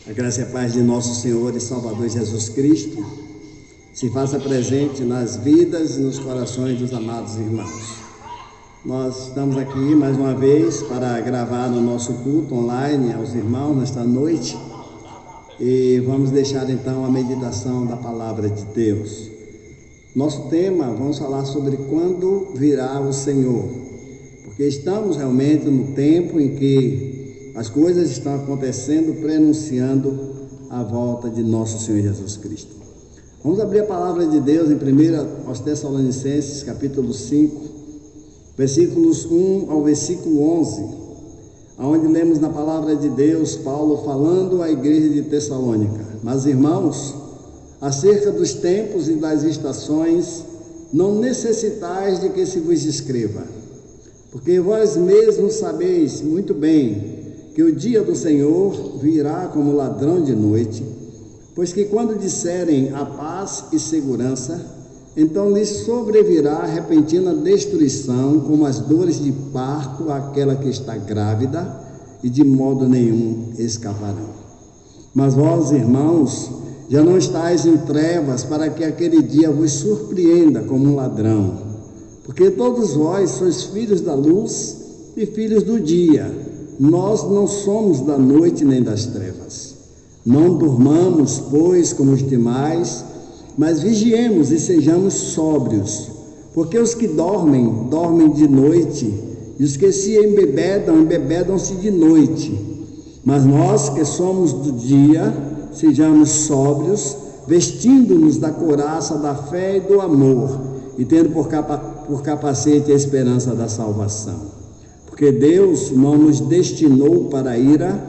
A graça e a paz de nosso Senhor e Salvador Jesus Cristo se faça presente nas vidas e nos corações dos amados irmãos. Nós estamos aqui mais uma vez para gravar o nosso culto online aos irmãos nesta noite e vamos deixar então a meditação da palavra de Deus. Nosso tema, vamos falar sobre quando virá o Senhor, porque estamos realmente no tempo em que as coisas estão acontecendo, prenunciando a volta de nosso Senhor Jesus Cristo. Vamos abrir a palavra de Deus em 1 aos Tessalonicenses, capítulo 5, versículos 1 ao versículo 11, onde lemos na palavra de Deus, Paulo falando à igreja de Tessalônica: Mas irmãos, acerca dos tempos e das estações, não necessitais de que se vos escreva, porque vós mesmos sabeis muito bem que o dia do Senhor virá como ladrão de noite, pois que quando disserem a paz e segurança, então lhes sobrevirá repentina destruição, como as dores de parto àquela que está grávida, e de modo nenhum escaparão. Mas vós, irmãos, já não estáis em trevas, para que aquele dia vos surpreenda como um ladrão, porque todos vós sois filhos da luz e filhos do dia. Nós não somos da noite nem das trevas. Não durmamos, pois, como os demais, mas vigiemos e sejamos sóbrios, porque os que dormem, dormem de noite, e os que se embebedam, embebedam-se de noite. Mas nós que somos do dia, sejamos sóbrios, vestindo-nos da couraça da fé e do amor, e tendo por capacete a esperança da salvação. Porque Deus não nos destinou para a ira,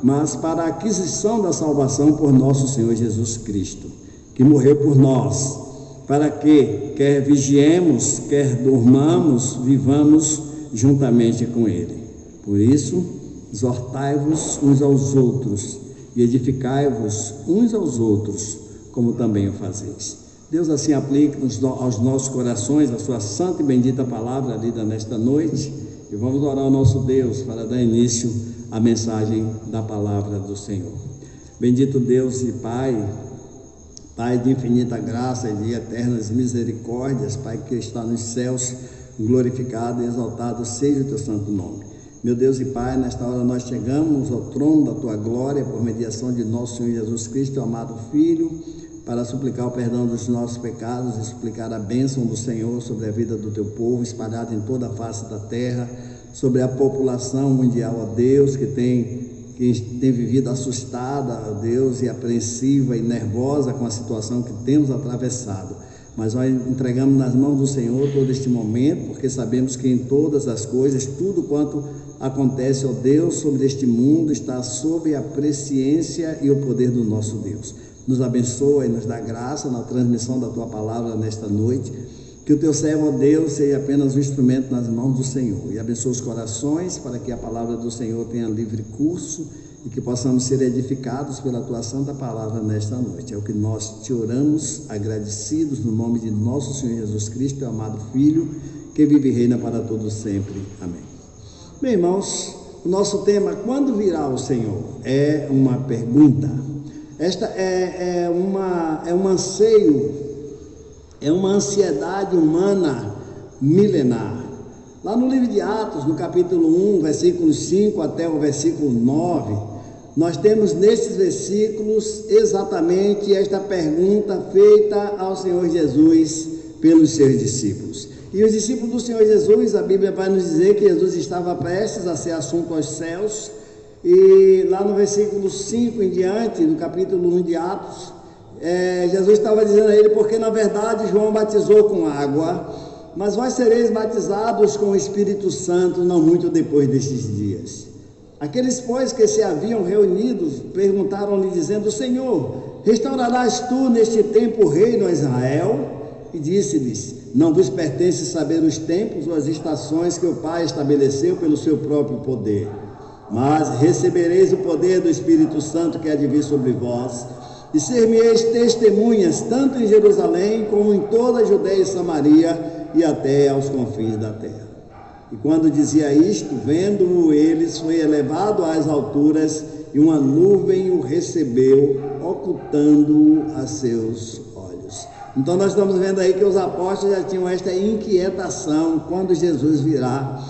mas para a aquisição da salvação por nosso Senhor Jesus Cristo, que morreu por nós, para que, quer vigiemos, quer durmamos, vivamos juntamente com Ele. Por isso, exortai-vos uns aos outros e edificai-vos uns aos outros, como também o fazeis. Deus assim aplique aos nossos corações a sua santa e bendita palavra lida nesta noite, e vamos orar ao nosso Deus para dar início à mensagem da palavra do Senhor. Bendito Deus e Pai de infinita graça e de eternas misericórdias, Pai que está nos céus, glorificado e exaltado seja o teu santo nome. Meu Deus e Pai, nesta hora nós chegamos ao trono da tua glória por mediação de nosso Senhor Jesus Cristo, teu amado Filho, para suplicar o perdão dos nossos pecados e suplicar a bênção do Senhor sobre a vida do teu povo, espalhado em toda a face da terra, sobre a população mundial, ó Deus, que tem vivido assustada, ó Deus, e apreensiva e nervosa com a situação que temos atravessado. Mas nós entregamos nas mãos do Senhor todo este momento, porque sabemos que em todas as coisas, tudo quanto acontece, ó Deus, sobre este mundo, está sob a presciência e o poder do nosso Deus. Nos abençoa e nos dá graça na transmissão da tua palavra nesta noite. Que o teu servo, ó Deus, seja apenas um instrumento nas mãos do Senhor, e abençoa os corações para que a palavra do Senhor tenha livre curso e que possamos ser edificados pela tua santa palavra nesta noite. É o que nós te oramos, agradecidos no nome de nosso Senhor Jesus Cristo, teu amado Filho, que vive e reina para todos sempre. Amém. Bem, irmãos, o nosso tema, quando virá o Senhor? É uma pergunta. Esta é um anseio, é uma ansiedade humana milenar. Lá no livro de Atos, no capítulo 1, versículos 5 até o versículo 9, nós temos nesses versículos exatamente esta pergunta feita ao Senhor Jesus pelos seus discípulos. E os discípulos do Senhor Jesus, a Bíblia vai nos dizer que Jesus estava prestes a ser assunto aos céus. E lá no versículo 5 em diante, no capítulo 1 de Atos, Jesus estava dizendo a ele: porque na verdade João batizou com água, mas vós sereis batizados com o Espírito Santo não muito depois destes dias. Aqueles, pois, que se haviam reunidos, perguntaram-lhe dizendo: Senhor, restaurarás tu neste tempo o reino a Israel? E disse-lhes: não vos pertence saber os tempos ou as estações que o Pai estabeleceu pelo seu próprio poder. Mas recebereis o poder do Espírito Santo que há de vir sobre vós, e ser-me-eis testemunhas, tanto em Jerusalém, como em toda a Judeia e Samaria, e até aos confins da terra. E quando dizia isto, vendo-o eles, foi elevado às alturas, e uma nuvem o recebeu, ocultando-o a seus olhos. Então nós estamos vendo aí que os apóstolos já tinham esta inquietação, quando Jesus virá.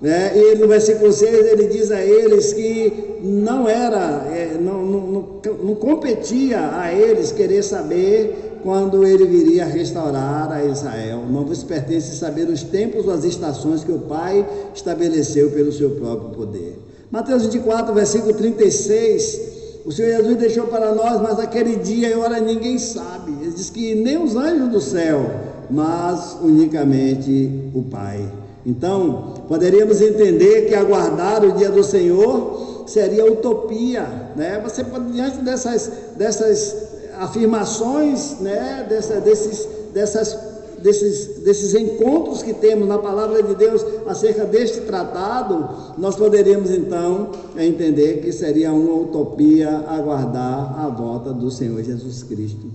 E no versículo 6 ele diz a eles que não competia a eles querer saber quando ele viria restaurar a Israel. Não vos pertence saber os tempos ou as estações que o Pai estabeleceu pelo seu próprio poder. Mateus 24, versículo 36, o Senhor Jesus deixou para nós, mas aquele dia e hora ninguém sabe. Ele diz que nem os anjos do céu, mas unicamente o Pai. Então, poderíamos entender que aguardar o dia do Senhor seria utopia, né? Você pode, diante dessas afirmações, né? desses encontros que temos na palavra de Deus acerca deste tratado, nós poderíamos então entender que seria uma utopia aguardar a volta do Senhor Jesus Cristo.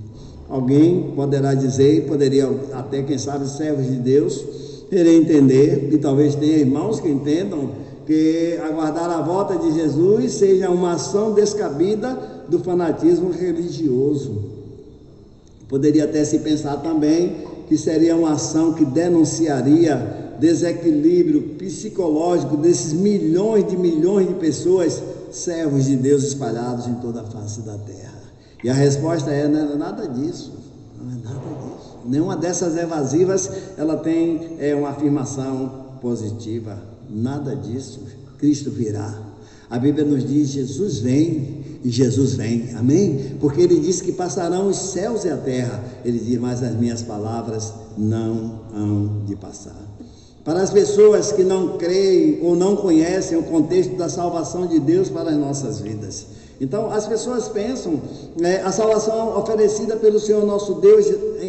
Alguém poderá dizer, poderia até, quem sabe, servos de Deus, querer entender, e talvez tenha irmãos que entendam, que aguardar a volta de Jesus seja uma ação descabida do fanatismo religioso. Poderia até se pensar também que seria uma ação que denunciaria desequilíbrio psicológico desses milhões de pessoas, servos de Deus espalhados em toda a face da terra. E a resposta é: não é nada disso, não é nada disso. Nenhuma dessas evasivas ela tem uma afirmação positiva, nada disso. Cristo virá. A Bíblia nos diz: Jesus vem, e Jesus vem, amém? Porque ele disse que passarão os céus e a terra. Ele diz: mas as minhas palavras não hão de passar. Para as pessoas que não creem ou não conhecem o contexto da salvação de Deus para as nossas vidas, então as pessoas pensam, a salvação oferecida pelo Senhor nosso Deus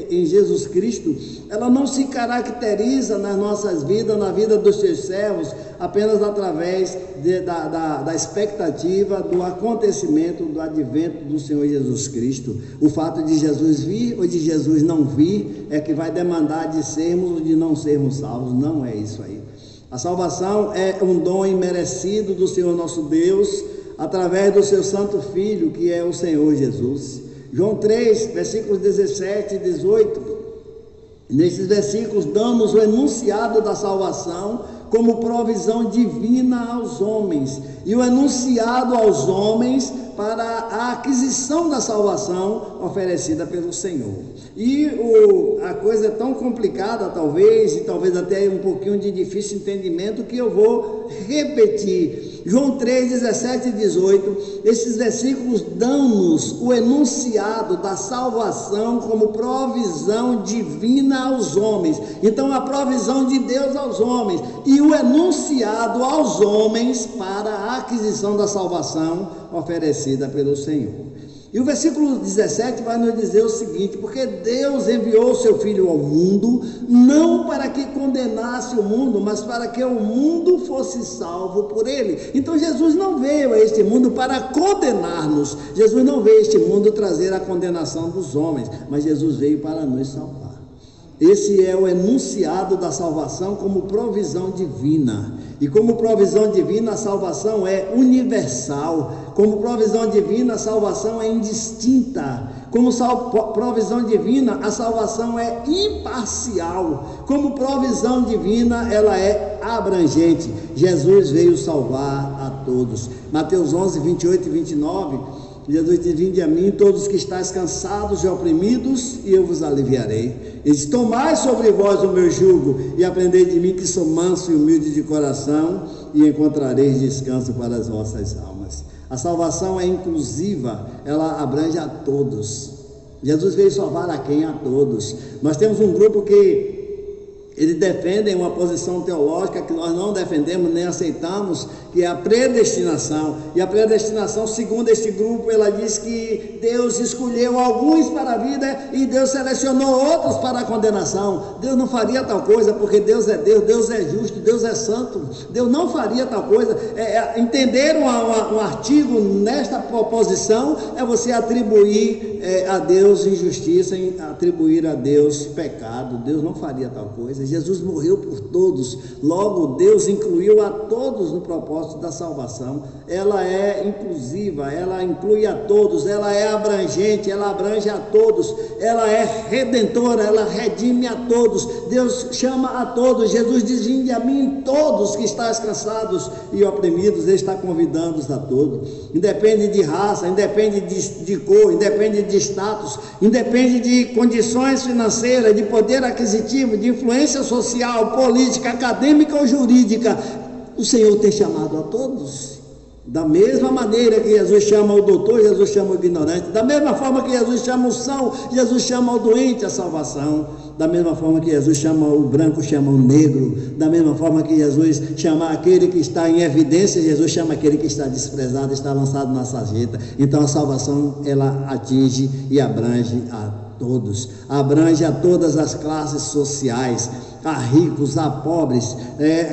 em Jesus Cristo, ela não se caracteriza nas nossas vidas, na vida dos seus servos, apenas através da expectativa do acontecimento do advento do Senhor Jesus Cristo. O fato de Jesus vir ou de Jesus não vir é que vai demandar de sermos ou de não sermos salvos. Não é isso aí. A salvação é um dom imerecido do Senhor nosso Deus, através do seu santo Filho, que é o Senhor Jesus. João 3, versículos 17 e 18, nesses versículos damos o enunciado da salvação como provisão divina aos homens, e o enunciado aos homens para a aquisição da salvação oferecida pelo Senhor. E a coisa é tão complicada, talvez, e talvez até um pouquinho de difícil entendimento, que eu vou repetir. João 3, 17 e 18, esses versículos dão-nos o enunciado da salvação como provisão divina aos homens. Então, a provisão de Deus aos homens e o enunciado aos homens para a aquisição da salvação oferecida pelo Senhor. E o versículo 17 vai nos dizer o seguinte: porque Deus enviou o seu Filho ao mundo, não para que condenasse o mundo, mas para que o mundo fosse salvo por ele. Então Jesus não veio a este mundo para condenar-nos, Jesus não veio a este mundo trazer a condenação dos homens, mas Jesus veio para nos salvar. Esse é o enunciado da salvação como provisão divina. E como provisão divina, a salvação é universal. Como provisão divina, a salvação é indistinta. Como provisão divina, a salvação é imparcial. Como provisão divina, ela é abrangente. Jesus veio salvar a todos. Mateus 11, 28 e 29, Jesus diz: vinde a mim todos que estáis cansados e oprimidos, e eu vos aliviarei. Ele diz: tomai sobre vós o meu jugo, e aprendei de mim, que sou manso e humilde de coração, e encontrareis descanso para as vossas almas. A salvação é inclusiva, ela abrange a todos. Jesus veio salvar a quem? A todos. Nós temos um grupo que eles defendem uma posição teológica que nós não defendemos nem aceitamos, que é a predestinação. E a predestinação, segundo este grupo, ela diz que Deus escolheu alguns para a vida e Deus selecionou outros para a condenação. Deus não faria tal coisa, porque Deus é Deus, Deus é justo, Deus é santo. Deus não faria tal coisa. Entender um artigo nesta proposição é você atribuir a Deus injustiça, atribuir a Deus pecado. Deus não faria tal coisa. pecadores. Jesus morreu por todos. Logo, Deus incluiu a todos no propósito da salvação. Ela é inclusiva, ela inclui a todos, ela é abrangente, ela abrange a todos, ela é redentora, ela redime a todos. Deus chama a todos. Jesus diz: vinde a mim todos que estáis cansados e oprimidos. Ele está convidando-os a todos. Independe de raça, independe de cor, independe de status, independe de condições financeiras, de poder aquisitivo, de influência social, política, acadêmica ou jurídica. O Senhor tem chamado a todos. Da mesma maneira que Jesus chama o doutor, Jesus chama o ignorante. Da mesma forma que Jesus chama o são, Jesus chama o doente a salvação. Da mesma forma que Jesus chama o branco, chama o negro. Da mesma forma que Jesus chama aquele que está em evidência, Jesus chama aquele que está desprezado, está lançado na sarjeta. Então a salvação, ela atinge e abrange a todos, abrange a todas as classes sociais, a ricos, a pobres,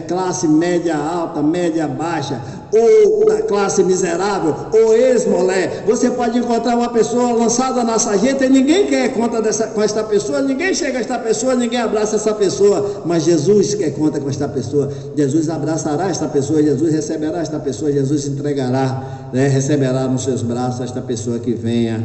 classe média alta, média baixa, ou da classe miserável, ou ex-molé. Você pode encontrar uma pessoa lançada na sarjeta e ninguém quer conta com esta pessoa, ninguém chega a esta pessoa, ninguém abraça essa pessoa, mas Jesus quer conta com esta pessoa. Jesus abraçará esta pessoa, Jesus receberá esta pessoa, Jesus entregará, receberá nos seus braços esta pessoa que venha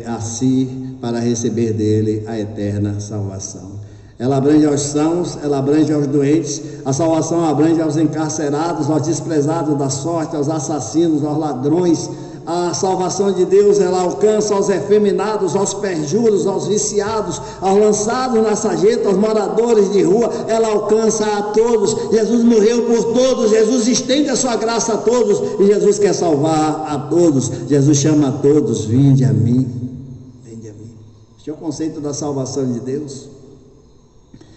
a si para receber dele a eterna salvação. Ela abrange aos sãos, ela abrange aos doentes. A salvação abrange aos encarcerados, aos desprezados da sorte, aos assassinos, aos ladrões. A salvação de Deus, ela alcança aos efeminados, aos perjuros, aos viciados, aos lançados na sarjeta, aos moradores de rua. Ela alcança a todos. Jesus morreu por todos, Jesus estende a sua graça a todos, e Jesus quer salvar a todos. Jesus chama a todos: vinde a mim, vinde a mim. Este é o conceito da salvação de Deus.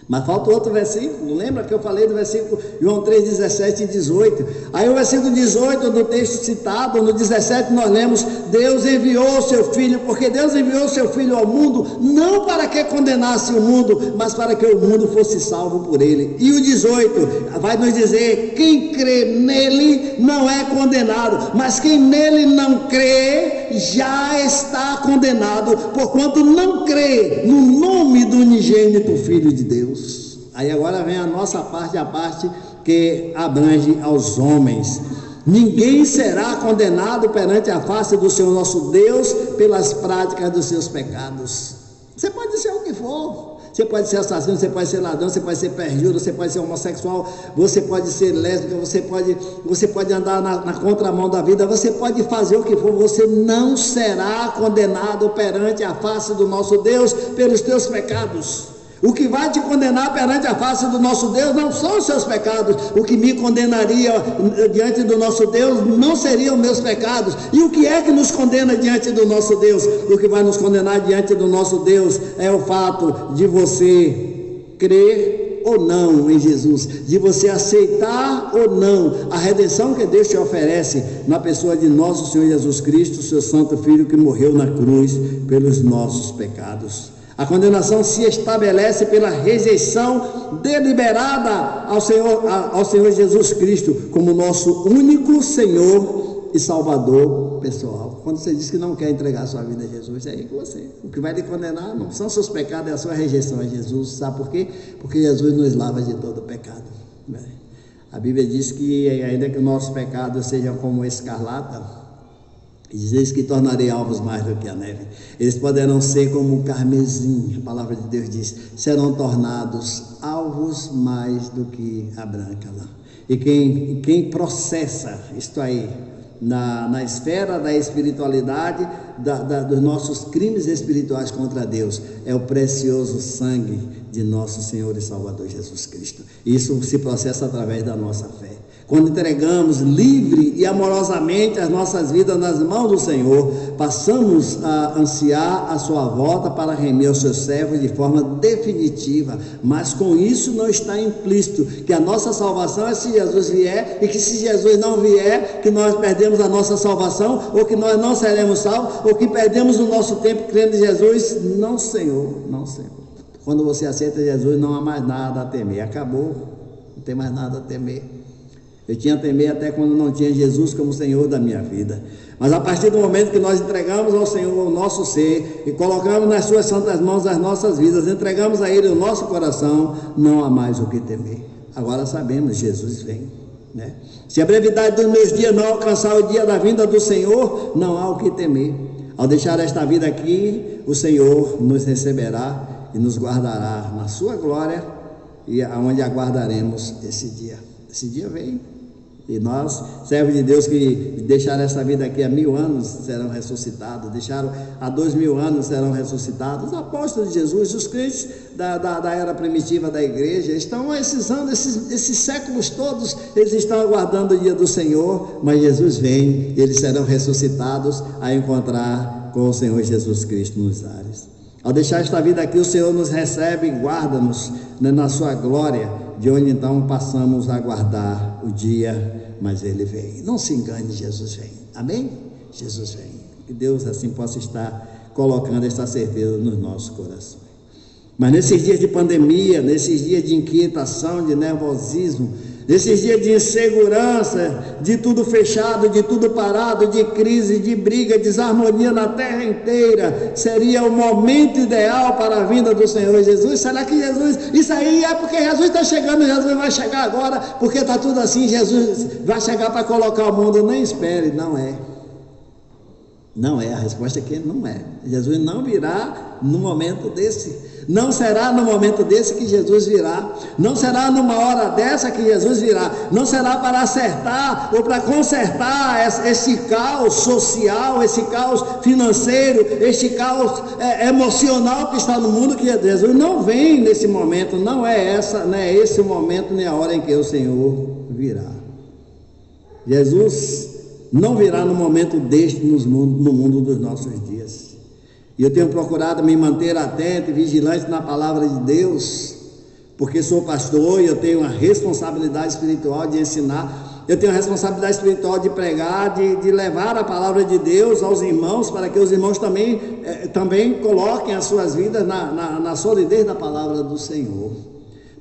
Mas falta outro versículo. Lembra que eu falei do versículo João 3, 17 e 18? Aí o versículo 18 do texto citado, no 17 nós lemos: Deus enviou o seu Filho, porque Deus enviou o seu Filho ao mundo, não para que condenasse o mundo, mas para que o mundo fosse salvo por ele. E o 18 vai nos dizer: quem crê nele não é condenado, mas quem nele não crê já está condenado, porquanto não crê no nome do unigênito Filho de Deus. Aí agora vem a nossa parte, a parte que abrange aos homens. Ninguém será condenado perante a face do Senhor nosso Deus pelas práticas dos seus pecados. Você pode ser o que for. Você pode ser assassino, você pode ser ladrão, você pode ser perjuro, você pode ser homossexual, você pode ser lésbica, você pode andar na contramão da vida, você pode fazer o que for, você não será condenado perante a face do nosso Deus pelos teus pecados. O que vai te condenar perante a face do nosso Deus não são os seus pecados. O que me condenaria diante do nosso Deus não seriam meus pecados. E o que é que nos condena diante do nosso Deus? O que vai nos condenar diante do nosso Deus é o fato de você crer ou não em Jesus, de você aceitar ou não a redenção que Deus te oferece na pessoa de nosso Senhor Jesus Cristo, seu Santo Filho, que morreu na cruz pelos nossos pecados. A condenação se estabelece pela rejeição deliberada ao Senhor Jesus Cristo como nosso único Senhor e Salvador pessoal. Quando você diz que não quer entregar a sua vida a Jesus, é aí que você. O que vai lhe condenar não são seus pecados, é a sua rejeição a Jesus. Sabe por quê? Porque Jesus nos lava de todo pecado. A Bíblia diz que ainda que os nossos pecados sejam como escarlata, e diz que tornarei alvos mais do que a neve. Eles poderão ser como o carmesim, a palavra de Deus diz, serão tornados alvos mais do que a branca lã. E quem processa isto aí na esfera da espiritualidade, dos nossos crimes espirituais contra Deus, é o precioso sangue de nosso Senhor e Salvador Jesus Cristo. Isso se processa através da nossa fé. Quando entregamos livre e amorosamente as nossas vidas nas mãos do Senhor, passamos a ansiar a sua volta para remir os seus servos de forma definitiva. Mas com isso não está implícito que a nossa salvação é se Jesus vier, e que se Jesus não vier, que nós perdemos a nossa salvação, ou que nós não seremos salvos, ou que perdemos o nosso tempo crendo em Jesus. Não, Senhor, não, Senhor. Quando você aceita Jesus, não há mais nada a temer. Acabou, não tem mais nada a temer. Eu tinha temer até quando não tinha Jesus como Senhor da minha vida. Mas a partir do momento que nós entregamos ao Senhor o nosso ser e colocamos nas suas santas mãos as nossas vidas, entregamos a Ele o nosso coração, não há mais o que temer. Agora sabemos, Jesus vem, né? Se a brevidade dos meus dias não alcançar o dia da vinda do Senhor, não há o que temer. Ao deixar esta vida aqui, o Senhor nos receberá e nos guardará na sua glória, e aonde aguardaremos esse dia. Esse dia vem. E nós, servos de Deus que deixaram essa vida aqui há 1000 anos, serão ressuscitados, deixaram há 2000 anos, serão ressuscitados. Os apóstolos de Jesus, os crentes da era primitiva da igreja, estão esses anos, esses séculos todos, eles estão aguardando o dia do Senhor, mas Jesus vem, eles serão ressuscitados a encontrar com o Senhor Jesus Cristo nos ares. Ao deixar esta vida aqui, o Senhor nos recebe e guarda-nos, né, na sua glória, de onde então passamos a aguardar o dia, mas Ele vem. Não se engane, Jesus vem. Amém? Jesus vem. Que Deus assim possa estar colocando esta certeza nos nossos corações. Mas nesses dias de pandemia, nesses dias de inquietação, de nervosismo, nesses dias de insegurança, de tudo fechado, de tudo parado, de crise, de briga, desarmonia na terra inteira, seria o momento ideal para a vinda do Senhor Jesus? Será que Jesus, isso aí é porque Jesus está chegando, Jesus vai chegar agora, porque está tudo assim, Jesus vai chegar para colocar o mundo? Nem espere, não é. Não é, a resposta aqui não é. Jesus não virá no momento desse. Não será no momento desse que Jesus virá. Não será numa hora dessa que Jesus virá. Não será para acertar ou para consertar esse caos social, esse caos financeiro, esse caos emocional que está no mundo, que Jesus não vem nesse momento. Não é esse o momento nem a hora em que o Senhor virá. Jesus não virá no momento deste no mundo dos nossos dias. E eu tenho procurado me manter atento e vigilante na palavra de Deus, porque sou pastor e eu tenho a responsabilidade espiritual de ensinar, eu tenho a responsabilidade espiritual de pregar, de levar a palavra de Deus aos irmãos, para que os irmãos também coloquem as suas vidas na solidez da palavra do Senhor.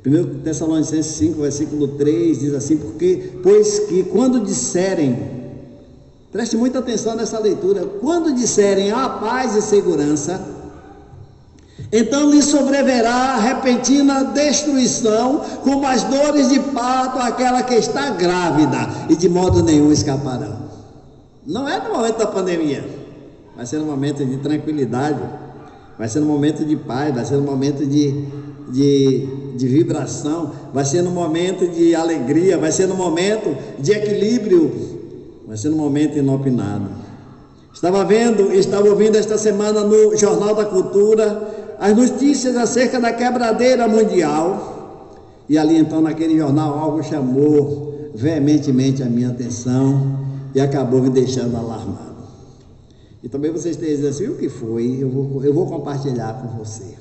1 Tessalonicenses 5, versículo 3, diz assim: pois que quando disserem, preste muita atenção nessa leitura, quando disserem a paz e segurança, então lhes sobreverá repentina destruição, como as dores de parto àquela que está grávida, e de modo nenhum escaparão. Não é no momento da pandemia, vai ser no momento de tranquilidade, vai ser no momento de paz, vai ser no momento de vibração, vai ser no momento de alegria, vai ser no momento de equilíbrio, vai ser no momento inopinado. Estava ouvindo esta semana no Jornal da Cultura as notícias acerca da quebradeira mundial, e ali então naquele jornal algo chamou veementemente a minha atenção e acabou me deixando alarmado. E também vocês têm dizendo assim: o que foi? Eu vou compartilhar com você.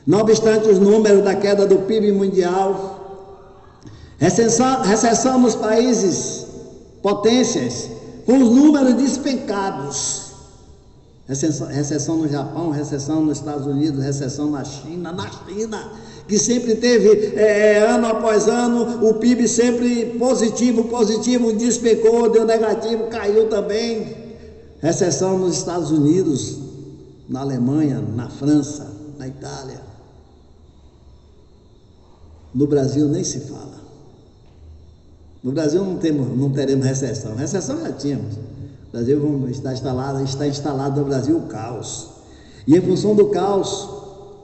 Não obstante os números da queda do PIB mundial, recessão nos países potências, com os números despencados, recessão no Japão, recessão nos Estados Unidos, recessão na China, que sempre teve, ano após ano, o PIB sempre positivo, despencou, deu negativo, caiu também. Recessão nos Estados Unidos, na Alemanha, na França, na Itália. No Brasil nem se fala. No Brasil não teremos recessão. Recessão já tínhamos. O Brasil está instalado no Brasil o caos. E em função do caos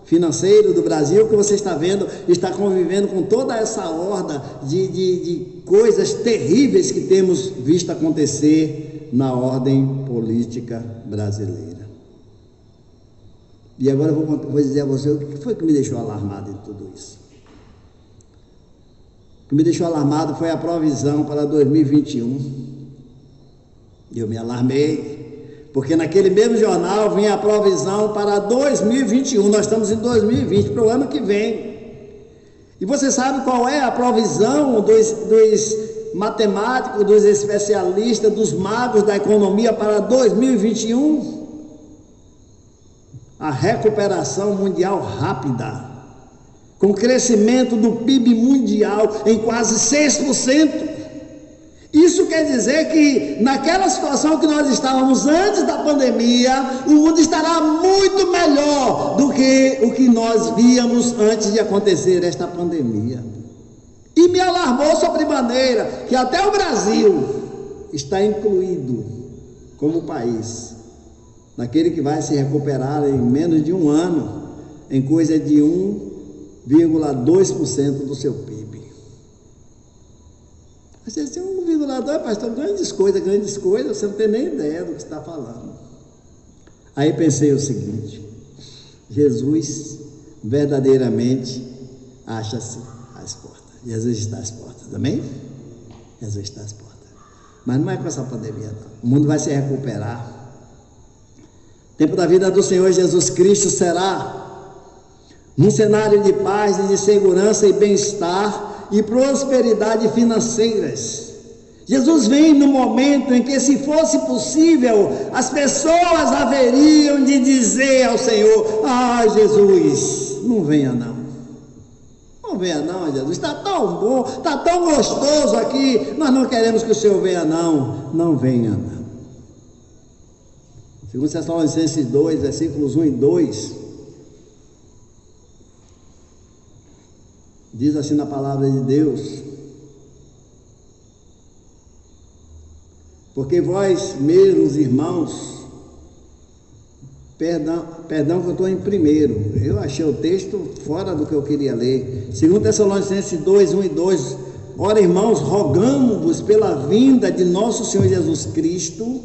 financeiro do Brasil, que você está vendo, está convivendo com toda essa horda de coisas terríveis que temos visto acontecer na ordem política brasileira. E agora eu vou dizer a você o que foi que me deixou alarmado em tudo isso. O que me deixou alarmado foi a provisão para 2021. Eu me alarmei, porque naquele mesmo jornal vinha a provisão para 2021. Nós estamos em 2020, para o ano que vem. E você sabe qual é a provisão dos matemáticos, dos especialistas, dos magos da economia para 2021? A recuperação mundial rápida, com crescimento do PIB mundial em quase 6%. Isso quer dizer que naquela situação que nós estávamos antes da pandemia, o mundo estará muito melhor do que o que nós víamos antes de acontecer esta pandemia. E me alarmou sobremaneira que até o Brasil está incluído como país naquele que vai se recuperar em menos de um ano, em coisa de 1,2% do seu PIB. Você diz, 1,2, pastor, grandes coisas, você não tem nem ideia do que está falando. Aí pensei o seguinte: Jesus verdadeiramente acha-se às portas. Jesus está às portas, amém? Jesus está às portas. Mas não é com essa pandemia, não. O mundo vai se recuperar. O tempo da vida do Senhor Jesus Cristo será num cenário de paz e de segurança e bem-estar e prosperidade financeiras. Jesus vem no momento em que, se fosse possível, as pessoas haveriam de dizer ao Senhor: ah, Jesus, não venha não. Não venha não, Jesus, está tão bom, está tão gostoso aqui, nós não queremos que o Senhor venha não. Não venha não. Segundo Tessalonicenses 2, versículos 1 e 2, diz assim na palavra de Deus: porque vós mesmos, irmãos, perdão que eu estou em primeiro, eu achei o texto fora do que eu queria ler. Segundo Tessalonicenses 2, 1 e 2, ora, irmãos, rogamo-vos pela vinda de nosso Senhor Jesus Cristo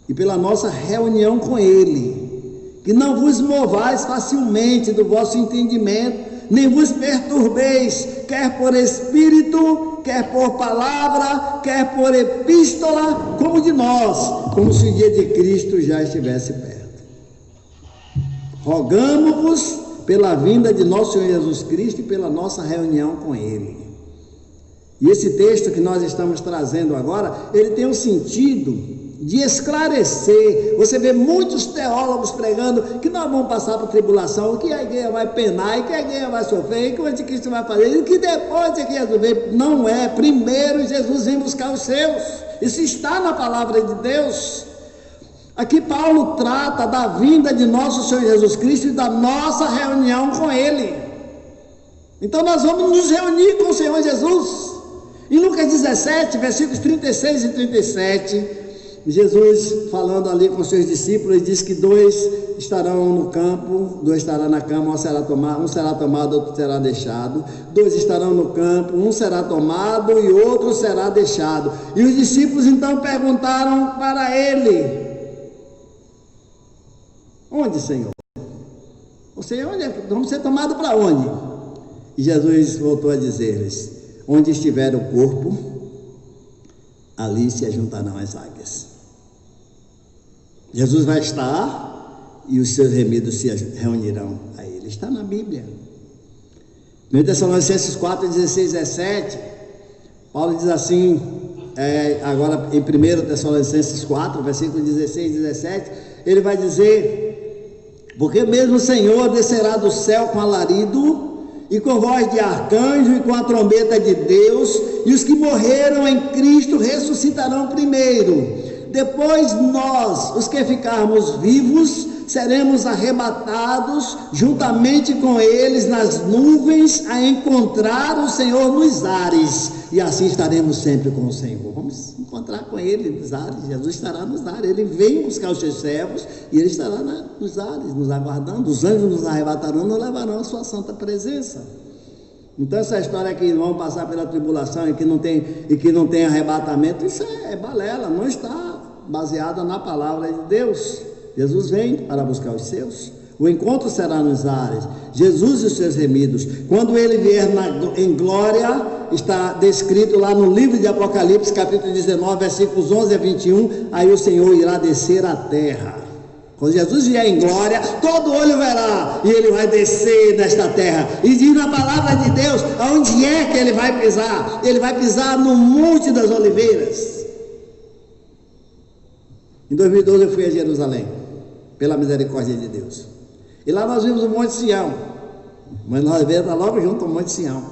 e pela nossa reunião com Ele, que não vos movais facilmente do vosso entendimento, nem vos perturbeis, quer por espírito, quer por palavra, quer por epístola, como de nós, como se o dia de Cristo já estivesse perto. Rogamo-vos pela vinda de nosso Senhor Jesus Cristo e pela nossa reunião com Ele. E esse texto que nós estamos trazendo agora, ele tem um sentido de esclarecer. Você vê muitos teólogos pregando que nós vamos passar por tribulação, que a igreja vai penar, e que a igreja vai sofrer, e que o anticristo vai fazer, e que depois é que resolver. Não é. Primeiro Jesus vem buscar os seus. Isso está na palavra de Deus. Aqui Paulo trata da vinda de nosso Senhor Jesus Cristo e da nossa reunião com Ele. Então nós vamos nos reunir com o Senhor Jesus. Em Lucas 17, versículos 36 e 37, Jesus, falando ali com os seus discípulos, ele diz que 2 estarão no campo, 2 estarão na cama, um será tomado, outro será deixado. 2 estarão no campo, um será tomado e outro será deixado. E os discípulos então perguntaram para ele: onde, Senhor? Ou seja, vamos ser tomados para onde? E Jesus voltou a dizer-lhes: onde estiver o corpo, ali se ajuntarão as águias. Jesus vai estar e os seus remidos se reunirão a Ele. Está na Bíblia. 1 Tessalonicenses 4, 16, 17, Paulo diz assim, agora em 1 Tessalonicenses 4, versículo 16 e 17, ele vai dizer: porque mesmo o Senhor descerá do céu com alarido, e com voz de arcanjo, e com a trombeta de Deus, e os que morreram em Cristo ressuscitarão primeiro. Depois nós, os que ficarmos vivos, seremos arrebatados juntamente com eles nas nuvens, a encontrar o Senhor nos ares, e assim estaremos sempre com o Senhor. Vamos encontrar com Ele nos ares. Jesus estará nos ares. Ele vem buscar os seus servos e Ele estará nos ares, nos aguardando. Os anjos nos arrebatarão, nos levarão à sua santa presença. Então essa história que vão passar pela tribulação e que não tem arrebatamento, isso é balela, não está baseada na palavra de Deus. Jesus vem para buscar os seus. O encontro será nos ares. Jesus e os seus remidos. Quando Ele vier em glória, está descrito lá no livro de Apocalipse, capítulo 19, versículos 11 a 21, aí o Senhor irá descer à terra. Quando Jesus vier em glória, todo olho verá, e Ele vai descer nesta terra. E diz na palavra de Deus, aonde é que Ele vai pisar? Ele vai pisar no Monte das Oliveiras. Em 2012 eu fui a Jerusalém, pela misericórdia de Deus. E lá nós vimos o Monte Sião, mas nós vemos logo junto ao Monte Sião,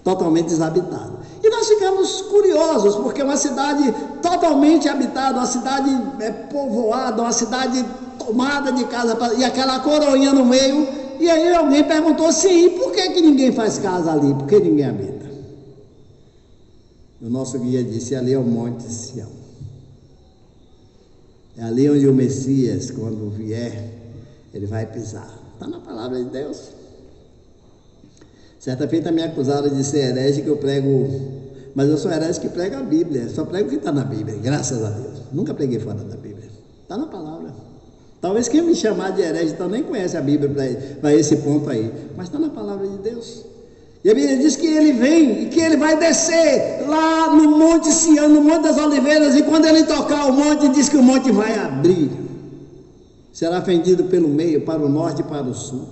totalmente desabitado. E nós ficamos curiosos, porque é uma cidade totalmente habitada, uma cidade povoada, uma cidade tomada de casa, e aquela coroinha no meio. E aí alguém perguntou assim: e por que ninguém faz casa ali? Por que ninguém habita? O nosso guia disse: ali é o Monte Sião. É ali onde o Messias, quando vier, ele vai pisar. Está na palavra de Deus. Certa feita me acusaram de ser herege, que eu prego, mas eu sou herege que prega a Bíblia, só prego o que está na Bíblia, graças a Deus. Nunca preguei fora da Bíblia, está na palavra. Talvez quem me chamar de herege então nem conhece a Bíblia para esse ponto aí, mas está na palavra de Deus. E a Bíblia diz que ele vem e que ele vai descer lá no Monte Sião, no Monte das Oliveiras, e quando ele tocar o monte, diz que o monte vai abrir, será fendido pelo meio, para o norte e para o sul,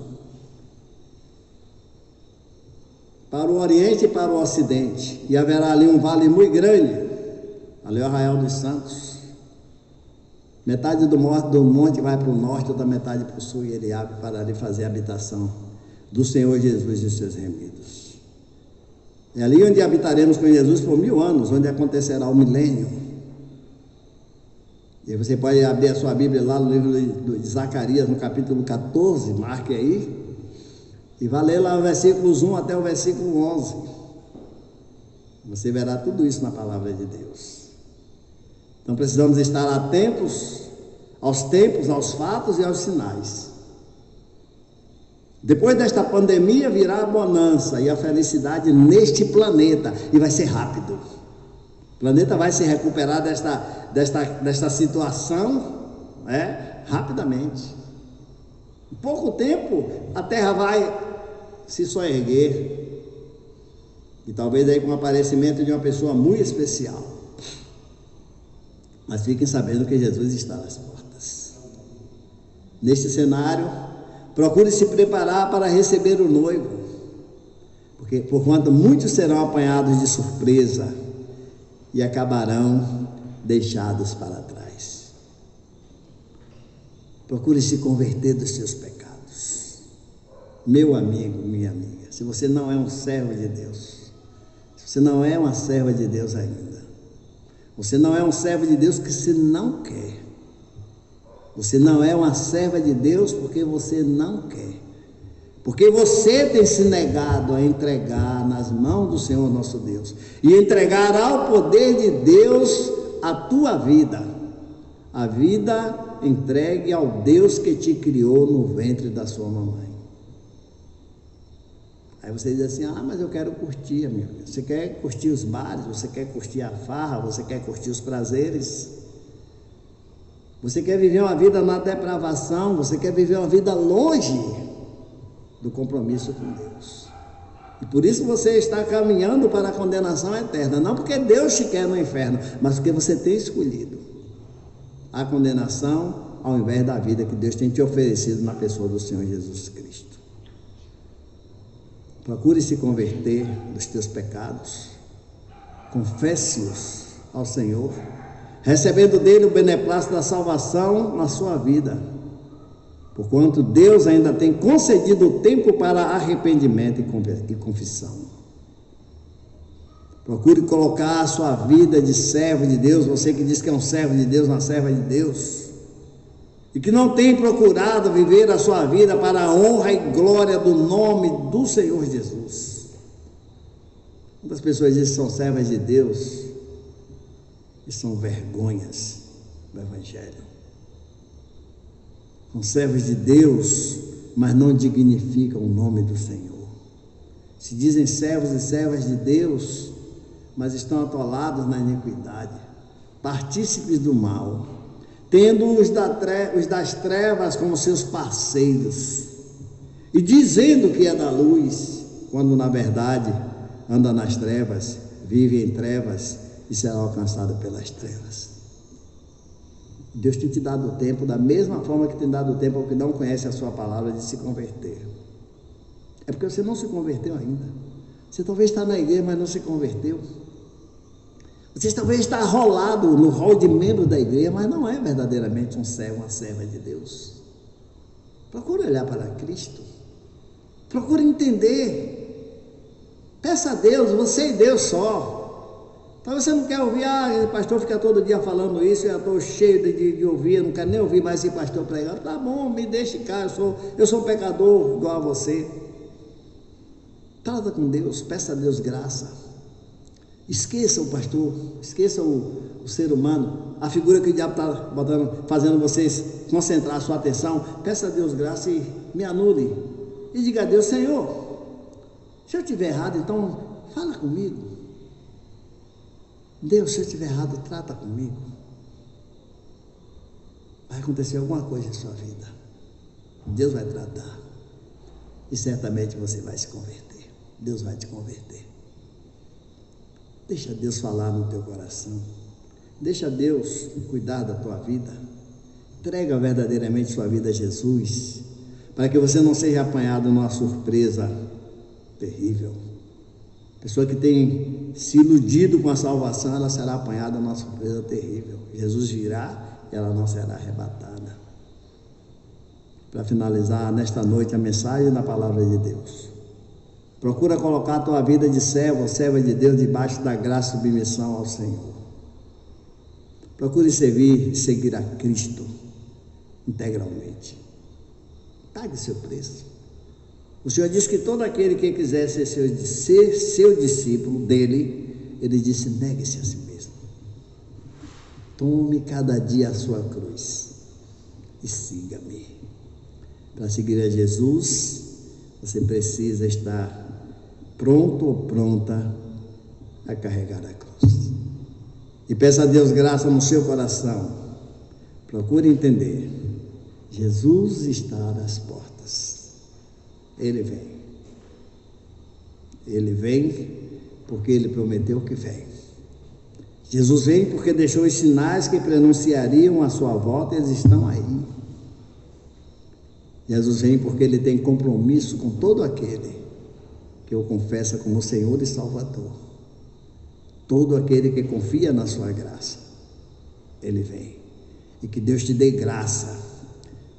para o oriente e para o ocidente, e haverá ali um vale muito grande, ali é o Arraial dos Santos. Metade do monte vai para o norte, outra metade para o sul, e ele abre para ali fazer a habitação do Senhor Jesus e seus remidos. É ali onde habitaremos com Jesus por 1000 anos, onde acontecerá o milênio. E você pode abrir a sua Bíblia lá no livro de Zacarias, no capítulo 14, marque aí, e vai ler lá os versículos 1 até o versículo 11. Você verá tudo isso na palavra de Deus. Então precisamos estar atentos aos tempos, aos fatos e aos sinais. Depois desta pandemia virá a bonança e a felicidade neste planeta, e vai ser rápido. O planeta vai se recuperar desta situação rapidamente. Em pouco tempo a terra vai se soerguer, e talvez aí com o aparecimento de uma pessoa muito especial. Mas fiquem sabendo que Jesus está às portas. Neste cenário, procure se preparar para receber o noivo, porque porquanto muitos serão apanhados de surpresa e acabarão deixados para trás. Procure se converter dos seus pecados. Meu amigo, minha amiga, se você não é um servo de Deus, se você não é uma serva de Deus ainda, você não é um servo de Deus que você não quer. Você não é uma serva de Deus porque você não quer. Porque você tem se negado a entregar nas mãos do Senhor nosso Deus. E entregar ao poder de Deus a tua vida. A vida entregue ao Deus que te criou no ventre da sua mamãe. Aí você diz assim: mas eu quero curtir, amigo. Você quer curtir os bares, você quer curtir a farra, você quer curtir os prazeres, você quer viver uma vida na depravação, você quer viver uma vida longe do compromisso com Deus. E por isso você está caminhando para a condenação eterna, não porque Deus te quer no inferno, mas porque você tem escolhido a condenação ao invés da vida que Deus tem te oferecido na pessoa do Senhor Jesus Cristo. Procure se converter dos teus pecados, confesse-os ao Senhor, recebendo dele o beneplácito da salvação na sua vida, porquanto Deus ainda tem concedido o tempo para arrependimento e confissão. Procure colocar a sua vida de servo de Deus, você que diz que é um servo de Deus, uma serva de Deus, e que não tem procurado viver a sua vida para a honra e glória do nome do Senhor Jesus. Muitas pessoas dizem que são servas de Deus e são vergonhas do Evangelho. São servos de Deus, mas não dignificam o nome do Senhor. Se dizem servos e servas de Deus, mas estão atolados na iniquidade, partícipes do mal, tendo os das trevas como seus parceiros, e dizendo que é da luz, quando na verdade anda nas trevas, vive em trevas e será alcançado pelas trevas. Deus tem te dado o tempo, da mesma forma que tem dado o tempo ao que não conhece a sua palavra, de se converter. É porque você não se converteu ainda. Você talvez está na igreja, mas não se converteu. Você talvez está rolado no rol de membro da igreja, mas não é verdadeiramente um servo, uma serva de Deus. Procure olhar para Cristo. Procure entender. Peça a Deus, você e Deus só. Talvez você não quer ouvir, o pastor fica todo dia falando isso, eu estou cheio de ouvir, eu não quero nem ouvir mais esse pastor pregar. Tá bom, me deixe cá, eu sou um pecador igual a você. Trata com Deus, peça a Deus graça. Esqueça o pastor, esqueça o ser humano, a figura que o diabo está fazendo vocês concentrar a sua atenção. Peça a Deus graça e me anule. E diga a Deus: Senhor, se eu estiver errado, então fala comigo. Deus, se eu estiver errado, trata comigo. Vai acontecer alguma coisa em sua vida. Deus vai tratar. E certamente você vai se converter. Deus vai te converter. Deixa Deus falar no teu coração. Deixa Deus cuidar da tua vida. Entrega verdadeiramente sua vida a Jesus, para que você não seja apanhado numa surpresa terrível. Pessoa que tem se iludido com a salvação, ela será apanhada numa surpresa terrível. Jesus virá e ela não será arrebatada. Para finalizar nesta noite a mensagem da palavra de Deus, procura colocar a tua vida de servo ou serva de Deus debaixo da graça e submissão ao Senhor. Procure servir e seguir a Cristo integralmente. Pague seu preço. O Senhor disse que todo aquele que quiser ser seu discípulo dele, ele disse: negue-se a si mesmo. Tome cada dia a sua cruz e siga-me. Para seguir a Jesus, você precisa estar pronto ou pronta a carregar a cruz. E peça a Deus graça no seu coração. Procure entender: Jesus está às portas. Ele vem. Ele vem porque Ele prometeu que vem. Jesus vem porque deixou os sinais que pronunciariam a sua volta, eles estão aí. Jesus vem porque Ele tem compromisso com todo aquele que o confessa como Senhor e Salvador. Todo aquele que confia na sua graça, Ele vem. E que Deus te dê graça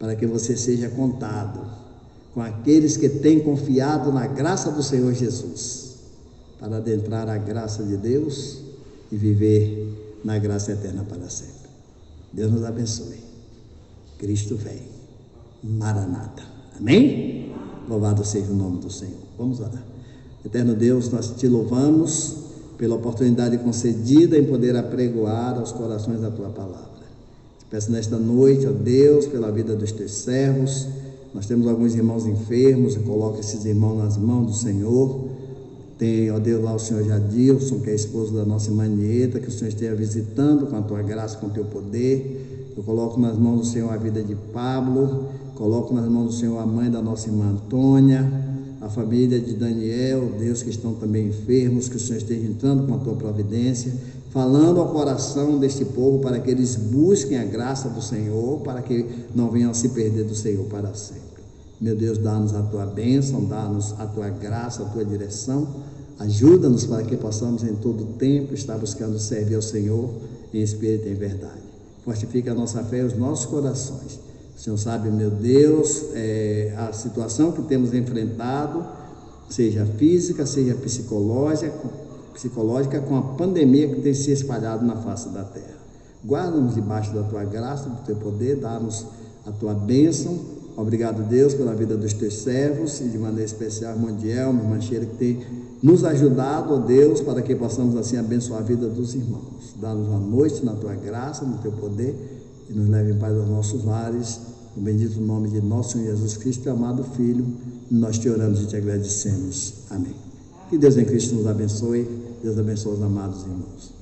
para que você seja contado com aqueles que têm confiado na graça do Senhor Jesus, para adentrar a graça de Deus e viver na graça eterna para sempre. Deus nos abençoe. Cristo vem. Maranata. Amém? Louvado seja o nome do Senhor. Vamos orar. Eterno Deus, nós te louvamos pela oportunidade concedida em poder apregoar aos corações a tua palavra. Te peço nesta noite, ó Deus, pela vida dos teus servos. Nós temos alguns irmãos enfermos, eu coloco esses irmãos nas mãos do Senhor. Tem, ó Deus, lá o Senhor Jadilson, que é esposo da nossa irmã Nieta, que o Senhor esteja visitando com a tua graça, com o teu poder. Eu coloco nas mãos do Senhor a vida de Pablo, coloco nas mãos do Senhor a mãe da nossa irmã Antônia, a família de Daniel, Deus, que estão também enfermos, que o Senhor esteja entrando com a tua providência, falando ao coração deste povo para que eles busquem a graça do Senhor, para que não venham a se perder do Senhor para sempre. Meu Deus, dá-nos a tua bênção, dá-nos a tua graça, a tua direção, ajuda-nos para que possamos em todo o tempo estar buscando servir ao Senhor em espírito e em verdade. Fortifica a nossa fé e os nossos corações. O Senhor sabe, meu Deus, a situação que temos enfrentado, seja física, seja psicológica, com a pandemia que tem se espalhado na face da terra. Guarda-nos debaixo da tua graça, do teu poder, dá-nos a tua bênção. Obrigado, Deus, pela vida dos teus servos e de maneira especial, irmão Diel, irmã Sheila, que tem nos ajudado, ó Deus, para que possamos assim abençoar a vida dos irmãos. Dá-nos uma noite na tua graça, no teu poder, e nos leve em paz aos nossos lares. No bendito nome de nosso Senhor Jesus Cristo, teu amado Filho, nós te oramos e te agradecemos. Amém. Que Deus em Cristo nos abençoe. Deus abençoe os amados irmãos.